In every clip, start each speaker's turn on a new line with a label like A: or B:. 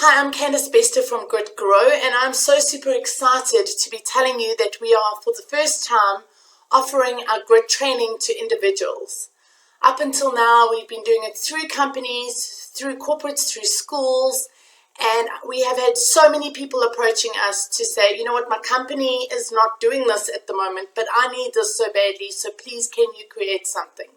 A: Hi, I'm Candice Bester from Grit Grow, and I'm so super excited to be telling you that we are, for the first time, offering our grit training to individuals. Up until now, we've been doing it through companies, through corporates, through schools, and we have had so many people approaching us to say, you know what, my company is not doing this at the moment, but I need this so badly, so please can you create something?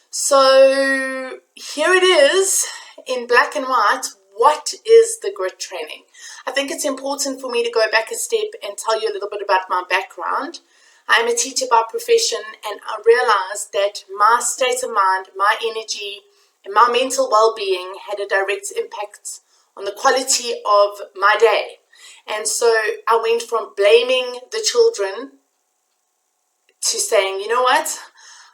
A: So here it is in black and white. What is the grit training? I think it's important for me to go back a step and tell you a little bit about my background. I'm a teacher by profession, and I realized that my state of mind, my energy, and my mental well-being had a direct impact on the quality of my day. And so I went from blaming the children to saying, you know what?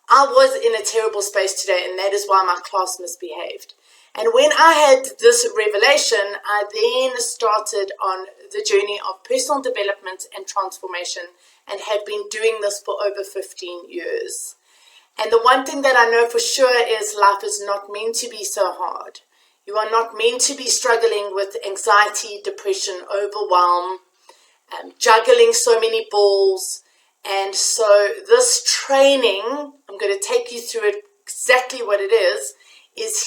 A: I was in a terrible space today, and that is why my class misbehaved. And when I had this revelation, I then started on the journey of personal development and transformation, and have been doing this for over 15 years. And the one thing that I know for sure is life is not meant to be so hard. You are not meant to be struggling with anxiety, depression, overwhelm, juggling so many balls. And so this training, I'm going to take you through it exactly what it is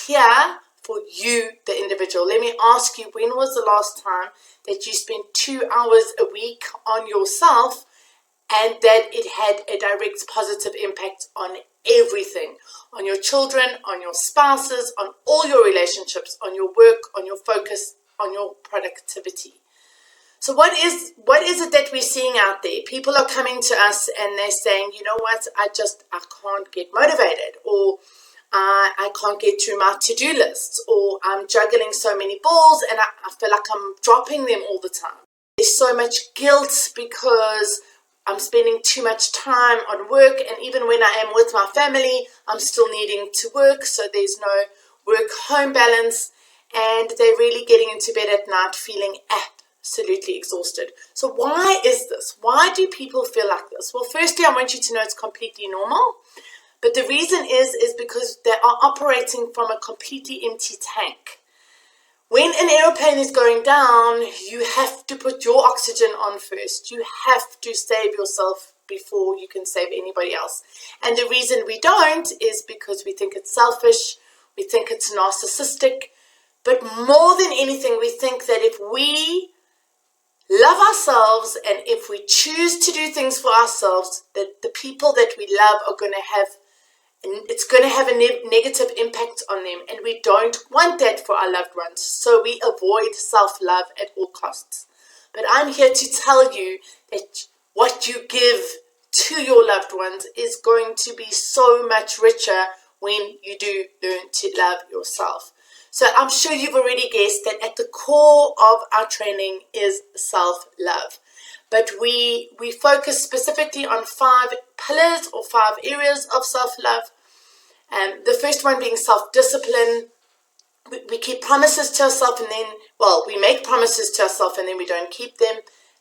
A: here for you, the individual. Let me ask you, when was the last time that you spent 2 hours a week on yourself and that it had a direct positive impact on everything, on your children, on your spouses, on all your relationships, on your work, on your focus, on your productivity? So what is it that we're seeing out there? People are coming to us and they're saying, you know what, I can't get motivated, or I can't get through my to-do lists, or I'm juggling so many balls and I feel like I'm dropping them all the time. There's so much guilt because I'm spending too much time on work, and even when I am with my family, I'm still needing to work, so there's no work-home balance, and they're really getting into bed at night feeling absolutely exhausted. So why is this? Why do people feel like this? Well, firstly, I want you to know it's completely normal. But the reason is because they are operating from a completely empty tank. When an airplane is going down, you have to put your oxygen on first. You have to save yourself before you can save anybody else. And the reason we don't is because we think it's selfish, we think it's narcissistic, but more than anything, we think that if we love ourselves and if we choose to do things for ourselves, that the people that we love are going to have, and it's going to have a negative impact on them, and we don't want that for our loved ones, so we avoid self-love at all costs. But I'm here to tell you that what you give to your loved ones is going to be so much richer when you do learn to love yourself. So I'm sure you've already guessed that at the core of our training is self-love. But we focus specifically on 5 pillars or 5 areas of self-love. The first one being self-discipline. We keep promises to ourselves and then, we make promises to ourselves and then we don't keep them.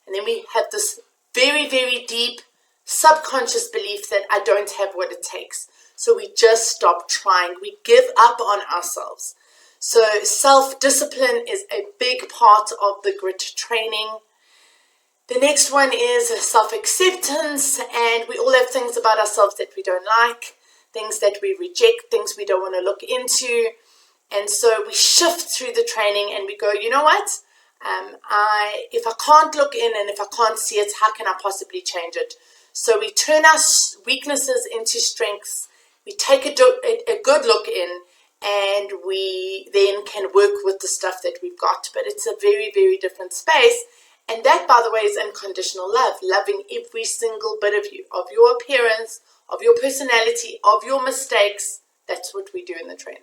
A: And then we have this very, very deep subconscious belief that I don't have what it takes. So we just stop trying. We give up on ourselves. So self-discipline is a big part of the grit training. The next one is self-acceptance, and we all have things about ourselves that we don't like, things that we reject, things we don't want to look into. And so we shift through the training and we go, you know what? If I can't look in and if I can't see it, how can I possibly change it? So we turn our weaknesses into strengths. We take a good look in, and we then can work with the stuff that we've got. But it's a very, very different space. And that, by the way, is unconditional love, loving every single bit of you, of your appearance, of your personality, of your mistakes. That's what we do in the training.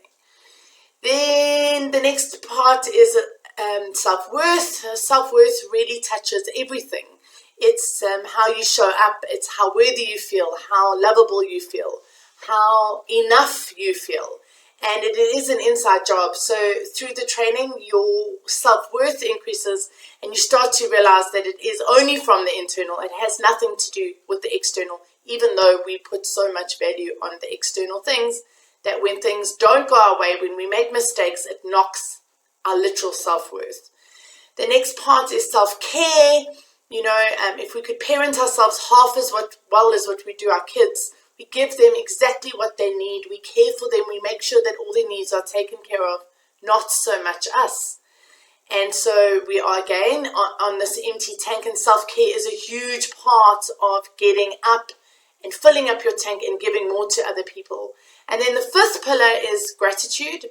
A: Then the next part is self-worth. Self-worth really touches everything. It's how you show up. It's how worthy you feel, how lovable you feel, how enough you feel. And it is an inside job. So through the training, your self-worth increases and you start to realize that it is only from the internal. It has nothing to do with the external, even though we put so much value on the external things, that when things don't go our way, when we make mistakes, it knocks our literal self-worth. The next part is self-care. If we could parent ourselves half as well as what we do our kids, we give them exactly what they need. We care for them. We make sure that all their needs are taken care of, not so much us. And so we are again on this empty tank, and self-care is a huge part of getting up and filling up your tank and giving more to other people. And then the fifth pillar is gratitude.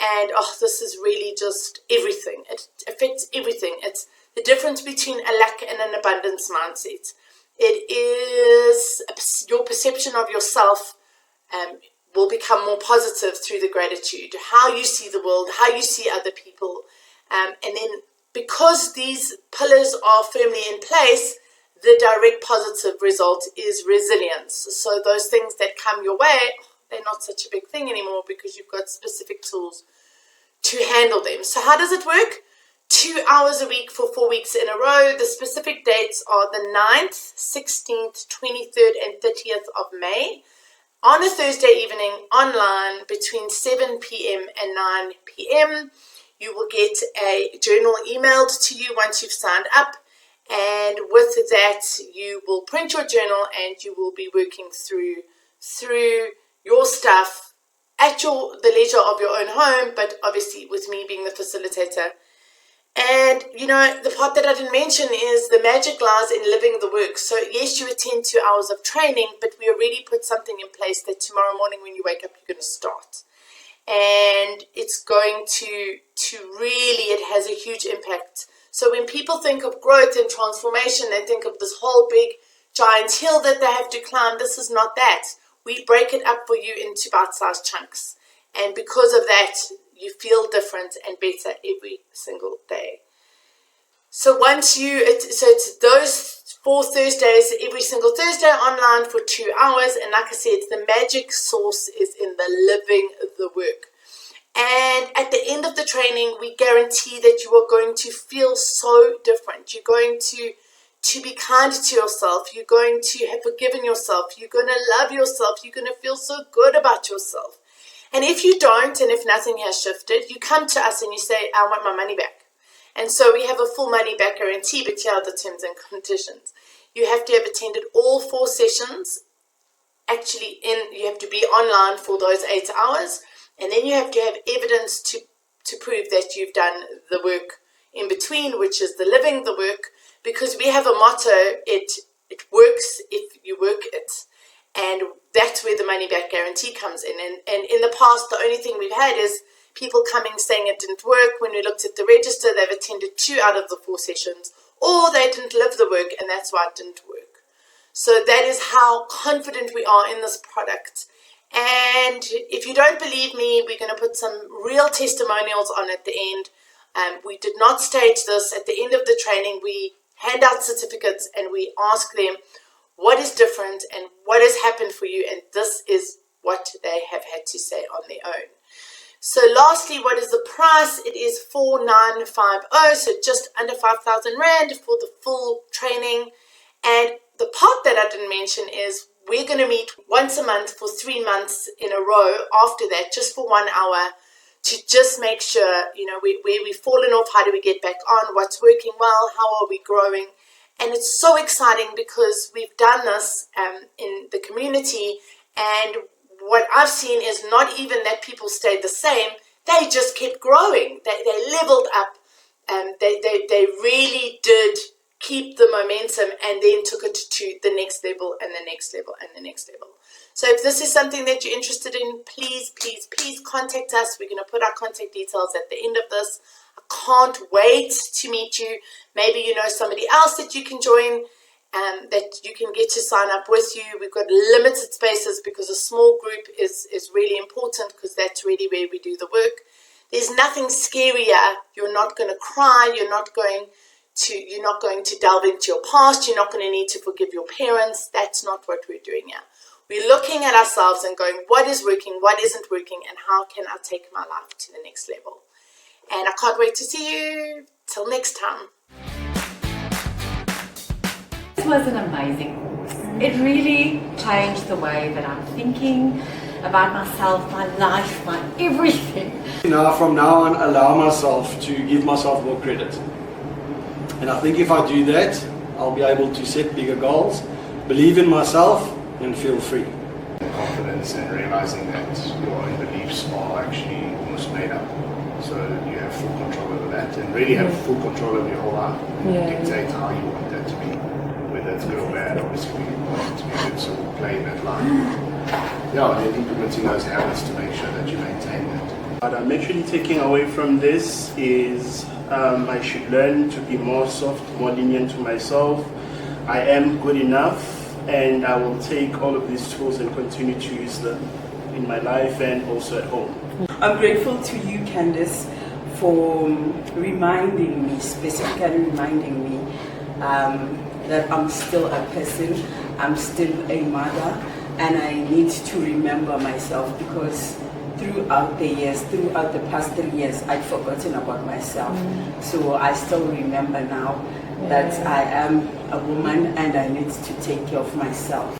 A: And this is really just everything. It affects everything. It's the difference between a lack and an abundance mindset. It is your perception of yourself will become more positive through the gratitude. How you see the world, how you see other people. And then because these pillars are firmly in place, the direct positive result is resilience. So those things that come your way, they're not such a big thing anymore because you've got specific tools to handle them. So how does it work? 2 hours a week for 4 weeks in a row. The specific dates are the 9th, 16th, 23rd, and 30th of May. On a Thursday evening, online, between 7 p.m. and 9 p.m. You will get a journal emailed to you once you've signed up. And with that, you will print your journal and you will be working through your stuff at the leisure of your own home, but obviously with me being the facilitator. And, the part that I didn't mention is the magic lies in living the work. So, yes, you attend 2 hours of training, but we already put something in place that tomorrow morning when you wake up, you're going to start. And it's going to really, it has a huge impact. So when people think of growth and transformation, they think of this whole big giant hill that they have to climb. This is not that. We break it up for you into bite-sized chunks. And because of that, you feel different and better every single day. So it's those 4 Thursdays, every single Thursday online for 2 hours. And like I said, the magic source is in the living the work. And at the end of the training, we guarantee that you are going to feel so different. You're going to be kind to yourself. You're going to have forgiven yourself. You're going to love yourself. You're going to feel so good about yourself. And if you don't, and if nothing has shifted, you come to us and you say, I want my money back. And so we have a full money back guarantee, but here are the terms and conditions. You have to have attended all 4 sessions. Actually, you have to be online for those 8 hours. And then you have to have evidence to prove that you've done the work in between, which is the living the work, because we have a motto, it works if you work it. And that's where the money back guarantee comes in. And in the past, the only thing we've had is people coming saying it didn't work. When we looked at the register, they've attended 2 out of the 4 sessions, or they didn't live the work, and that's why it didn't work. So that is how confident we are in this product. And if you don't believe me, we're going to put some real testimonials on at the end. We did not stage this. At the end of the training, we hand out certificates and we ask them what is different and what has happened for you. And this is what they have had to say on their own. So lastly, what is the price? It is 4,950, so just under 5,000 Rand for the full training. And the part that I didn't mention is we're going to meet once a month for 3 months in a row after that, just for 1 hour, to just make sure, where we've fallen off, how do we get back on, what's working well, how are we growing. And it's so exciting because we've done this in the community, and what I've seen is not even that people stayed the same, they just kept growing. They leveled up, and they really did keep the momentum and then took it to the next level and the next level and the next level. So if this is something that you're interested in, please, please, please contact us. We're going to put our contact details at the end of this. I can't wait to meet you. Maybe you know somebody else that you can join, that you can get to sign up with you. We've got limited spaces because a small group is really important, because that's really where we do the work. There's nothing scarier. You're not going to cry. You're not going to delve into your past. You're not going to need to forgive your parents. That's not what we're doing here. We're looking at ourselves and going, what is working, what isn't working, and how can I take my life to the next level? And I can't wait to see you. Till next time.
B: This was an amazing course. It really changed the way that I'm thinking about myself, my life, my everything.
C: From now on, allow myself to give myself more credit. And I think if I do that, I'll be able to set bigger goals, believe in myself, and feel free.
D: Confidence and realizing that your own beliefs are actually almost made up. So you have full control over that and really have full control over your whole life. And dictate how you want that to be. Whether it's good or bad, obviously we want it to be good, so we'll play in that line. Yeah, and implementing those habits to make sure that you maintain that.
E: What I'm actually taking away from this is I should learn to be more soft, more lenient to myself. I am good enough, and I will take all of these tools and continue to use them in my life and also at home.
F: I'm grateful to you, Candice, for reminding me, specifically reminding me that I'm still a person, I'm still a mother, and I need to remember myself, because throughout the years, throughout the past 3 years, I'd forgotten about myself. So I still remember now that I am a woman and I need to take care of myself.